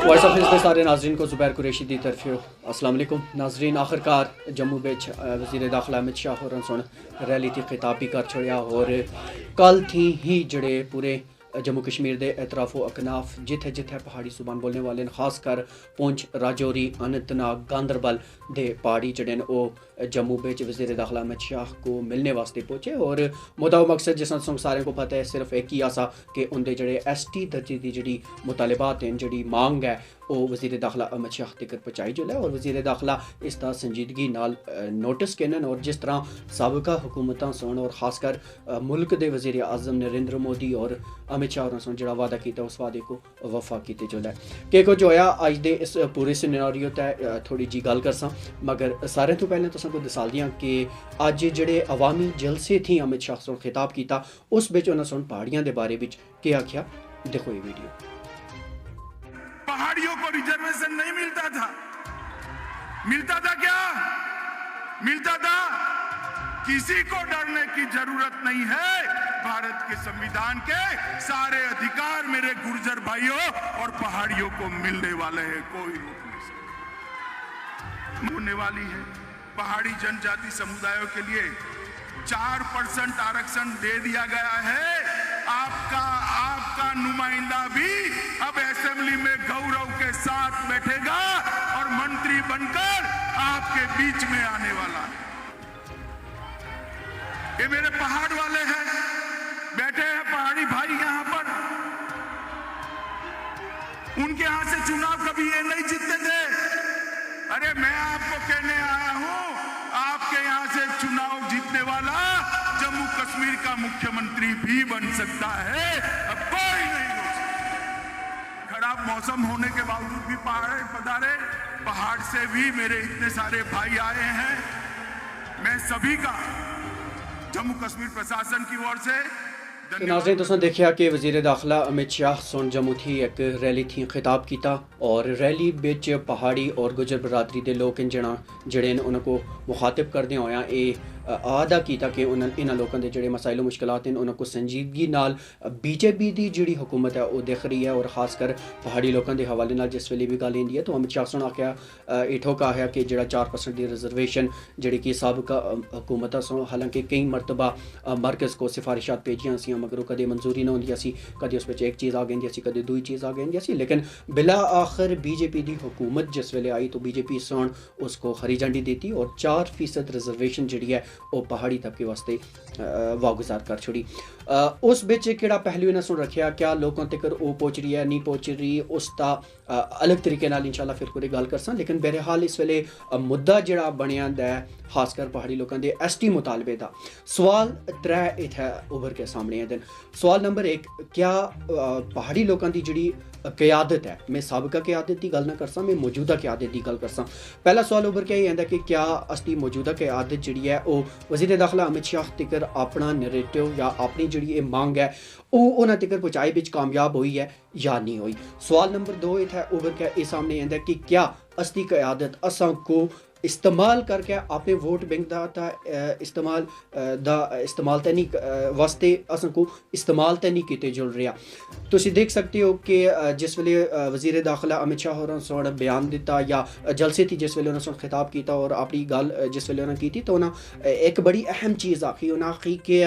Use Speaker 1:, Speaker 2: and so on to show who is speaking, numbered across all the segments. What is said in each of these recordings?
Speaker 1: Voice of Hind सारे नाजरीन को ज़ुबैर कुरैशी दी तरफ अस्सलाम वालेकुम नाजरीन। आखिरकार जम्मू बिच वज़ीर दाखिला अमित शाह होरें सुन रैली थी खिताब भी कर छोड़िया और कल थी ही जड़े पूरे जम्मू कश्मीर के एतराफ़ो अकनाफ जिथे जिथे पहाड़ी जुबान बोलने वाले खासकर पुंछ राजौरी अनंतनाग गांदरबल दे पहाड़ी जड़े जम्मू बिच वज़ीर दाखिला अमित शाह को मिलने वास्ते पहुंचे और मुद्दा मकसद जिस सारे को पता है सिर्फ एक ही आसा कि उनके जड़े ST दर्जे की जी मुतालबात हैं जी मांग है वो वज़ीर दाखिला अमित शाह तक पहुँचाई जो है और वज़ीर दाखिला इसका संजीदगी नाल नोटिस कहन और जिस तरह सबका हुकूमत सुन और खासकर मुल्क के वज़ीर आज़म नरेंद्र मोदी और अमित शाह सुन जो वादा किया उस वादे को वफा की जो है कि कुछ होया अज दे इस पूरे सिनेरियो तय थोड़ी जी गल करसा मगर सारे तो पहले तुम को दसा दियाँ कि अज जड़े अवामी जलसे थी अमित शाह सुन खिताब किया उस बिच उन्होंने सुन पहाड़ियों के बारे में क्या आख्या देखो ये वीडियो।
Speaker 2: पहाड़ियों को रिजर्वेशन नहीं मिलता था क्या मिलता था? किसी को डरने की जरूरत नहीं है। भारत के संविधान के सारे अधिकार मेरे गुर्जर भाइयों और पहाड़ियों को मिलने वाले हैं, कोई रोक नहीं सकता। होने वाली है पहाड़ी जनजाति समुदायों के लिए 4% आरक्षण दे दिया गया है। आपका नुमाइंदा भी अब असेंबली में गौरव के साथ बैठेगा और मंत्री बनकर आपके बीच में आने वाला है। ये मेरे पहाड़ वाले हैं, बैठे हैं पहाड़ी भाई यहाँ पर। उनके यहां से चुनाव कभी ये नहीं जीतते थे। अरे मैं आपको कहने आया हूं, आपके यहां से चुनाव जीतने वाला जम्मू कश्मीर का मुख्यमंत्री भी बन सकता है। अब कोई नहीं रोक सकता। खराब मौसम होने के बावजूद भी पहाड़ पधारे, पहाड़ से भी मेरे इतने सारे भाई आए हैं। मैं सभी का जम्मू कश्मीर प्रशासन की ओर से
Speaker 1: नाज़रीन तुसें देखा कि वज़ीर दाखिला अमित शाह सुन जम्मू थी एक रैली थी खिताब किया और रैली बिच पहाड़ी और गुजर बरादरी के लोग जड़े उनको मुखातिब करदे होया आदा किया कि इन्होंने लोगों के जोड़े मसाइल मुश्किलात हैं उनको संजीदगी नाल BJP की जी हुकूमत है वो देख रही है और खासकर पहाड़ी लोगों के हवाले नाल जिस वेले भी गल आती है तो अमित शाह सुन आख्या इठो कहा कि जो 4% की रिजर्वेशन जी कि सबका हुकूमत सो हालांकि कई मरतबा मरकज़ को सिफारिशात भेजियां सी मगर कदे मंजूरी ना होंदी सी, कदे उस एक चीज़ आ गई सी, कदे दूई चीज़ आ गई सी, लेकिन बिला आखिर BJP की हुकूमत जिस वेले आई तो BJP सुन उसको हरी झंडी देती और 4% रिजर्वेशन जी है वो पहाड़ी तबके वास्ते वागुजार कर छोड़ी। उस बिच किहड़ा पहलू इन्हें सुन रखा क्या लोगों तक वो पहुँच रही है नहीं पहुँच रही उसका अलग तरीके नाल इंशाल्लाह फिर पूरी गल करसा, लेकिन बहरहाल इस वेले मुद्दा जिहड़ा बनिया है खासकर पहाड़ी लोगों के ST मुतालबे का सवाल 3 इत्थे उभर के सामने आते हैं। सवाल नंबर 1 क्या पहाड़ी लोगों की जी क्यादत है, मैं सबका क्यादत की गल ना करसा मैं मौजूदा क्यादत की गल करसा। पहला सवाल उभर के आता कि क्या असली मौजूदा क्यादत जी है वो वज़ीर दाखिला अमित शाह तक अपना नैरेटिव या अपनी जी मांग है वो उन्होंने तक पहुँचाई बिच कामयाब हुई है या नहीं हुई। सवाल नंबर 2 इतना उभर के सामने आता कि क्या असली क्यादत असा को इस्तेमाल करके अपने वोट बैंक का इस्तेमाल तो नहीं वास्ते अस को इस्तेमाल तो नहीं किए जुल रहा। तुम देख सकते हो कि जिस वेले वज़ीर दाखिला अमित शाह होरें सुन बयान दिता या जलसे थी जिस वेले उन्होंने सुन खिताब किया और अपनी गल जिस वेले उन्होंने की तो उन्हें एक बड़ी अहम चीज़ आखी उन्हें आखी कि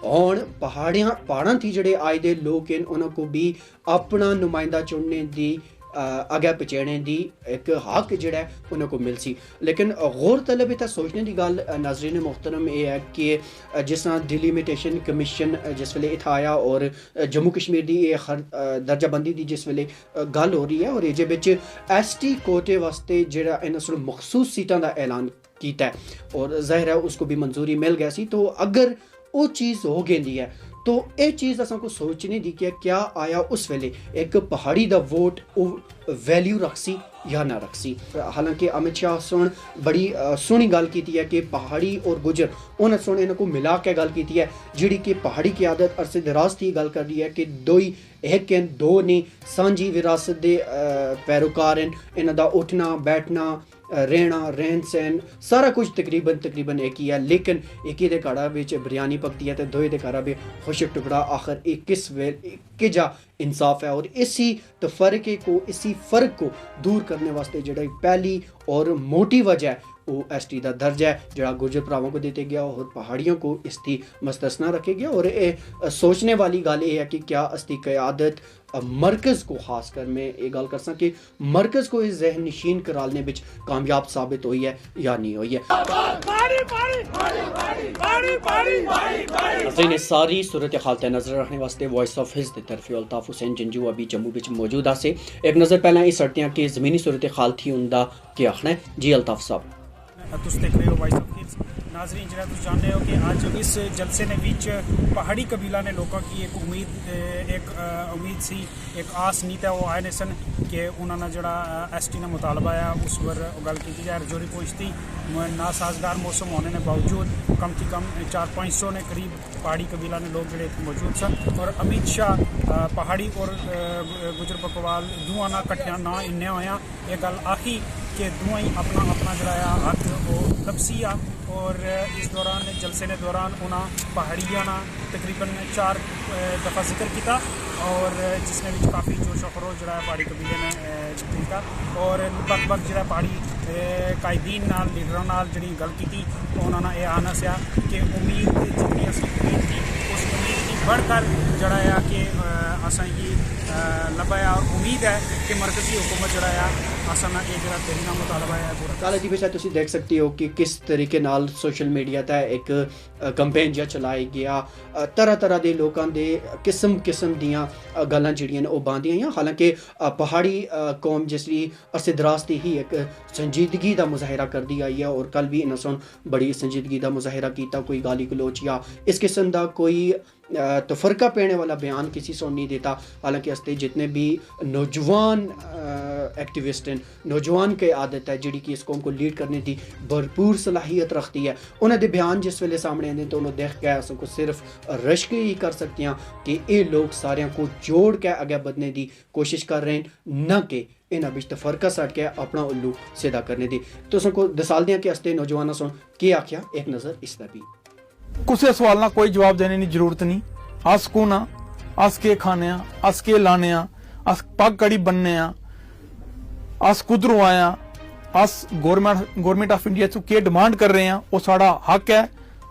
Speaker 1: हुण पहाड़ां थी जड़े आए दे लोग हैं उनको भी अपना नुमाइंदा चुनने की अगे पचेने की एक हक जोड़ा उनको मिल सी, लेकिन गौर तलब इतना सोचने की गल नाज़रीन मोहतरम ये है कि जिस तरह डिलिमिटेशन कमीशन जिस वेले इतना आया और जम्मू कश्मीर की दर्जाबंदी की जिस वेले गल हो रही है और ये बिच ST कोटे वास्ते जो इन्होंने मखसूस सीटां का ऐलान किया और जाहिर है उसको भी मंजूरी मिल गया सी। तो अगर वो चीज़ हो गई है तो ये चीज़ असा को सोचने दी कि क्या आया उस वेले एक पहाड़ी दा वोट वैल्यू रखसी या ना रखसी। हालांकि अमित शाह सुन बड़ी सोहनी गल की है कि पहाड़ी और गुजर उन्हें सुन इनको मिला के गल की है जी कि पहाड़ी की आदत अरसे दराज की गल कर रही है कि दो ही एक दो ने सांझी विरासत के पैरोकार हैं, इन्हों का उठना बैठना रहना रहन सहन सारा कुछ तकरीबन एक ही है, लेकिन एक ही दे घड़ा बिच बिरयानी पकती है तो दोए दे घड़ा भी खुशक टुकड़ा आखिर एक किस वे के जा इंसाफ है। और इसी तफरके को इसी फ़र्क को दूर करने वास्ते जो पहली और मोटी वजह है वो ST का दर्जा है जो गुर्जर भरावां को देते गया और पहाड़ियों को इसकी मस्तसना रखे गया। और सोचने वाली गल ये है कि क्या इसकी क़यादत मरकज़ को खास कर मैं ये गल कर सक कि मरकज़ को इस जहन नशीन कराने में कामयाब साबित हुई है या नहीं हुई है। ने सारी सूरत हाल तय नज़र रखने वास्ते वॉइस ऑफ हिज की तरफ अल्ताफ हुसैन जंजू अभी जम्मू में मौजूद आसे एक नज़र पहले इस सड़तियाँ की ज़मीनी सूरत हाल थी उनका क्या आखना है। जी अल्ताफ साहब
Speaker 3: तुम देख रहे हो वॉइस ऑफ हिल्स नाजरीन जरा तुम जानते हो कि आज इस जलसे ने बीच पहाड़ी कबीला ने लोगों की एक उम्मीद सी एक आस नीत है वो आए ने सन कि उन्होंने जरा ST ने मुतालबा है उस पर गल की जाए रजौरी पहुँचती नासाजगार मौसम होने के बावजूद कम से कम 400-500 ने करीब पहाड़ी कबीला ने लोग जोड़े मौजूद सन और अमित शाह पहाड़ी और गुजर बकवाल दुआ ना कट्ठिया ना इन्ने होया ये गल आखी कि दुआ ही अपना अपना जरा हक वो लपसी आ। और इस दौरान जलसे ने दौरान उन्हें पहाड़िया ना तकरीबन 4 दफ़ा जिक्र किया और जिसने भी काफ़ी जोश खरोश जरा पहाड़ी कबीले ने किया और बक जरा पहाड़ी कायदीन नाल लीडरों नाल जी गल की उन्होंने ये आना सया कि उम्मीद जितनी असी उम्मीद थी उस उम्मीद की बढ़कर जरा कि असा लभाया और उम्मीद है कि मरकजी हुकूमत जरा आसाना ये जरा तहरीना मुतालबा है पूरा
Speaker 1: काला जी बेशा तुम देख सकते हो कि किस तरीके नाल सोशल मीडिया तक एक कंपेन जिहा चलाया गया तरह तरह के लोगों के किस्म दियां गल्लां जिहड़ियां ओह बांधियां गईयां। हालांकि पहाड़ी कौम जिसली अरसे दराज दी ही एक संजीदगी का मुजाहरा करती आई है और कल भी इन्हां सोन बड़ी संजीदगी का मुजाहरा किया, कोई गाली गलोच या इस किस्म का कोई तफरका पैने वाला बयान किसी सुन नहीं देता। हालांकि असते जितने भी नौजवान एक्टिविस्ट हैं नौजवान की आदत है जी कि इस कौम को लीड करने की भरपूर सलाहियत रखती है उन्होंने बयान जिस वेले सामने आते तो उन्होंने देख के असको सिर्फ रश्क ही कर सकते हैं कि ये लोग सारे को जोड़ के आगे बढ़ने की कोशिश कर रहे हैं न कि इन्होंने बिच तफरका सट के अपना उल्लू सीधा करने की। तो उसको दसाल दें कि असते नौजवानों सुन के आख्या एक नज़र इसका भी
Speaker 4: कुछ सवाल ना कोई जवाब देने की जरूरत नहीं। अस कौन आ, अस के खाने आ, अस के लाने आ, अस पग कड़ी बनने आ, अस कुदरों आया, अस गवर्नमेंट ऑफ इंडिया चो के डिमांड कर रहे हैं वो साड़ा हक है।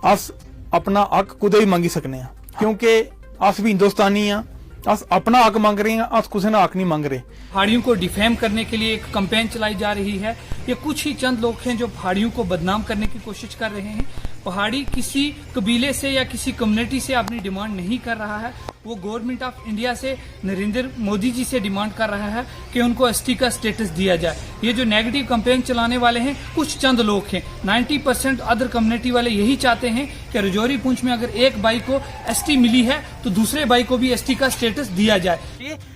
Speaker 4: अस अपना हक कुदे भी मंगी सकने हैं क्योंकि अस भी हिंदुस्तानी आ, अस अपना हक मांग रहे हैं, अस किसी ना हक नहीं मांग रहे।
Speaker 5: पहाड़ियों को डिफेम करने के लिए एक कैंपेन चलाई जा रही है। ये कुछ ही चंद लोग हैं जो पहाड़ियों को बदनाम करने की कोशिश कर रहे हैं। पहाड़ी किसी कबीले से या किसी कम्युनिटी से अपनी डिमांड नहीं कर रहा है, वो गवर्नमेंट ऑफ इंडिया से नरेंद्र मोदी जी से डिमांड कर रहा है कि उनको ST का स्टेटस दिया जाए। ये जो नेगेटिव कैंपेन चलाने वाले हैं कुछ चंद लोग हैं, 90% अदर कम्युनिटी वाले यही चाहते हैं कि रजौरी पुंछ में अगर एक भाई को ST मिली है तो दूसरे भाई को भी ST का स्टेटस दिया जाए।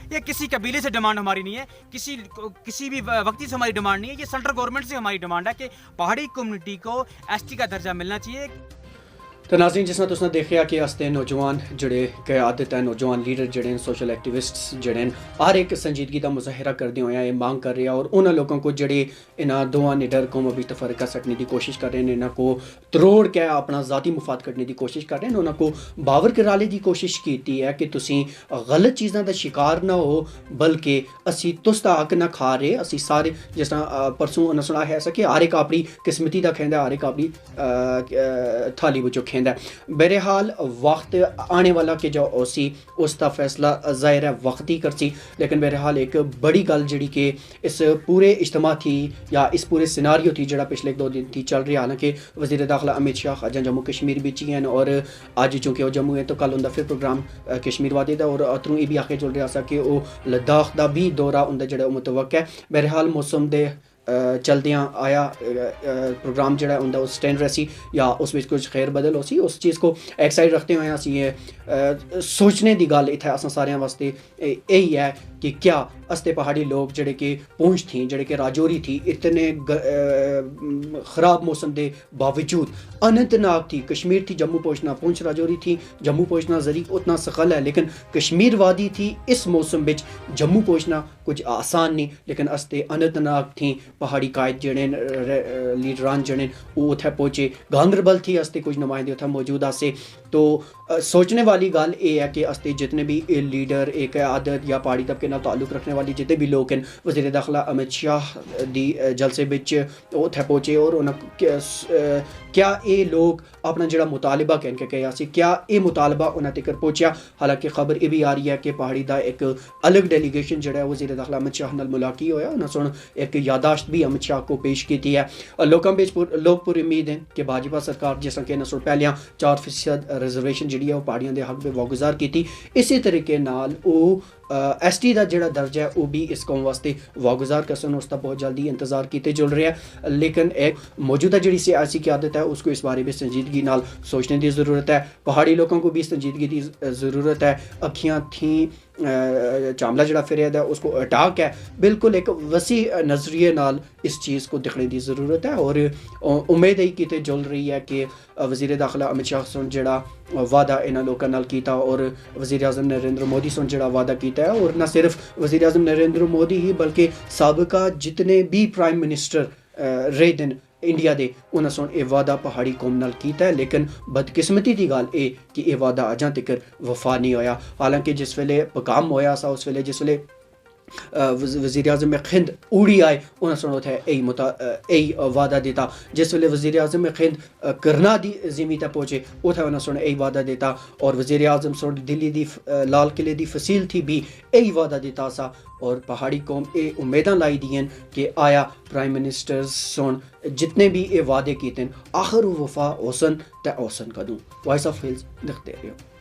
Speaker 6: ये किसी कबीले से डिमांड हमारी नहीं है, किसी भी व्यक्ति से हमारी डिमांड नहीं है, ये सेंट्रल गवर्नमेंट से हमारी डिमांड है कि पहाड़ी कम्युनिटी को ST का दर्जा मिलना चाहिए।
Speaker 1: तो नाज़रीन जिस तरह तुसने देखा कि असते नौजवान जड़े क़यादत है नौजवान लीडर जड़े सोशल एक्टिविस्ट जड़े हर एक संजीदगी का मुजाहरा करते हुए ये मांग कर रहे हैं और उन्होंने लोगों को जड़े इन्होंने दोवां निडर कौम अभी तफरका सटने की कोशिश कर रहे हैं, इन्हों को त्रोड़ के अपना ज़ाती मुफाद कटने की कोशिश कर रहे हैं। उन्होंने को बावर कराने की कोशिश की है कि तुसी गलत चीज़ों का शिकार ना हो बल्कि असी तुस दा हक ना खा रहे असी सारे जिस तरह परसों उन्हें सुना है कि हर एक अपनी किस्मती का खेंदा हर एक अपनी थाली विचों बहरहाल वक्त आने वाला कि जो ओसी उसका फैसला ज़ाहिर है वक्त ही करसी, लेकिन बहरहाल एक बड़ी गल जी कि इस पूरे इज्तिमा थी या इस पूरे सिनारियो थी जरा पिछले 2 दिन थी चल रही। हालांकि वज़ीर दाखिला अमित शाह अज जम्मू कश्मीर बिच ही हैं और अज चूँकि वो जम्मू है तो कल उनका फिर प्रोग्राम कश्मीर वादी का और अतरू ये भी आखे चल रहा कि वह लद्दाख का भी दौरा उनका जो मुतवक्का है। बहरहाल मौसम के चलदियाँ आया प्रोग्राम जड़ा उनका उस स्टैंड रसी या उस विच कुछ खैर बदल होसी उस चीज़ को एक साइड रखते हुए असी ये सोचने की गल इत्थे असां सारियां वास्ते यही है कि क्या अस्ते पहाड़ी लोग जड़े कि पुंछ थी जड़े कि राजौरी थी इतने ख़राब मौसम के बावजूद अनंतनाग थी कश्मीर थी जम्मू पहुँचना पुंछ राजौरी थी जम्मू पहुँचना जरी उतना सखल है, लेकिन कश्मीर वादी थी इस मौसम बिच जम्मू पहुँचना कुछ आसान नहीं, लेकिन अस्ते अनंतनाग थी पहाड़ी कायद जेह्ड़े लीडरान जेह्ड़े ओह् उत्थै पहुंचे गांदरबल थी अस्ते कुछ नुमाइंदे उत्थै मौजूद आसे तो सोचने वाली गल ये है कि अस्ते जितने भी लीडर एक आदत या पहाड़ी तबके नाल ताल्लुक रखने वाले जितने भी लोग हैं वज़ीर दाखिला अमित शाह दी जलसे बिच उत्थै पहुंचे और उन्हें क्या ये लोग अपना जो मुतालबा कह के कहा क्या ये मुतालबा उन्होंने तक पहुंचा। हालांकि खबर ये भी आ रही है कि पहाड़ी का एक अलग डेलीगेशन जो है वज़ीर दाखिला अमित शाह नाल मुलाकी होया उन्हें सुन एक यादाश्त भी अमित शाह को पेश की है। लोगों बिच लोग पूरी उम्मीद है कि भाजपा सरकार जिस तरह कि पहले 4% रिजर्वेशन जी है पहाड़ियों के हक में वागुजार की इसी तरीके नाल ST का जोड़ा दर्जा है वह भी इस कौम वास्ते वागुजार करसन उसका बहुत जल्दी इंतजार किए चल रहा है। लेकिन एक मौजूदा जी सियासी क़यादत है उसको इस बारे में संजीदगी नाल सोचने की ज़रूरत है। पहाड़ी लोगों को भी संजीदगी की ज़रूरत है। अखियाँ थी चामला जड़ा फिर उसको अटाक है बिल्कुल एक वसी नज़रिए नाल इस चीज़ को देखने की ज़रूरत है। और उम्मीद ही किते चल रही है कि वज़ीर दाखिला अमित शाह सुन जड़ा वादा इन्होंने लोगों नाल कीता और वज़ीर आज़म नरेंद्र मोदी सुन जड़ा वादा किया है और न सिर्फ वज़ीर आज़म नरेंद्र मोदी ही बल्कि साबिका जितने भी प्राइम मिनिस्टर रहे दिन इंडिया दे उन्हें सुन ये वादा पहाड़ी कौम नाल कीता है। लेकिन बदकिस्मती की गल ये कि यह वादा अजां तक वफा नहीं होया। हालांकि जिस वेले पकाम होया सा उस वेले जिस वेले वज़ीर आज़म खिंद उड़ी आए उन्हें सुनो थे यही वादा देता। जिस वेले वज़ीर आज़म खिंद करना दी ज़मीन तक पहुँचे उथे उन्हें सुन यही वादा देता और वज़ीर आज़म सुन दिल्ली दी लाल किले दी फसील थी भी यही वादा देता सा। और पहाड़ी कौम ये उम्मीदां लाई दियन कि आया प्राइम मिनिस्टर सुन जितने भी ये वादे किए आखिर वफा होसन ते होसन कदूं। वॉइस ऑफ हिल्स देखते रहो।